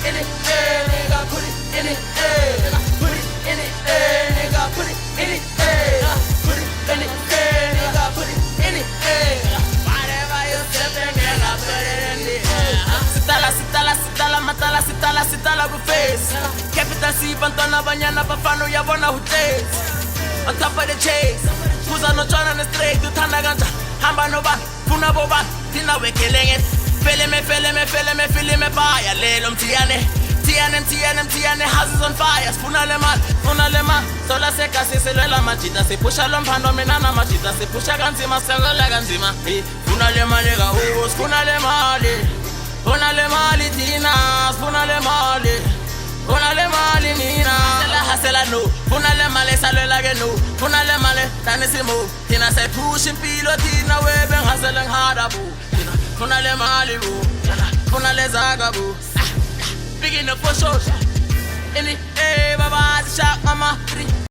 in the air, nigga, put it in the air, put it in the air, nigga, put it in the air, put it in the air, nigga, put it in the air. Whatever you say, nigga, put it in the air. Sitala, matala, sitala, go face. Capital C, Pantona, Banyana, Bafano, Yavona, who chase. On top of the chase, who's on the joint on the straight to Tanaganta, Hamba Nova, Puna Boba, Tina, we're killing it. Feeling me, fire, Lelum Tiane, houses on fire, Funalema, Sola Seca, Sisela Machita, se pusha Lompano, Menana Machita, se pusha Ganzima, Sangola Ganzima, Funalema, Funale Tinas, Funale Mali Nina, Hasela no, Funale Male Salela no, Funale Male, Tanisimo, Tina say pushing Pilotina, Weben Haselang Hadabu, Funale Malibu, Funale Zagabu, big enough for social.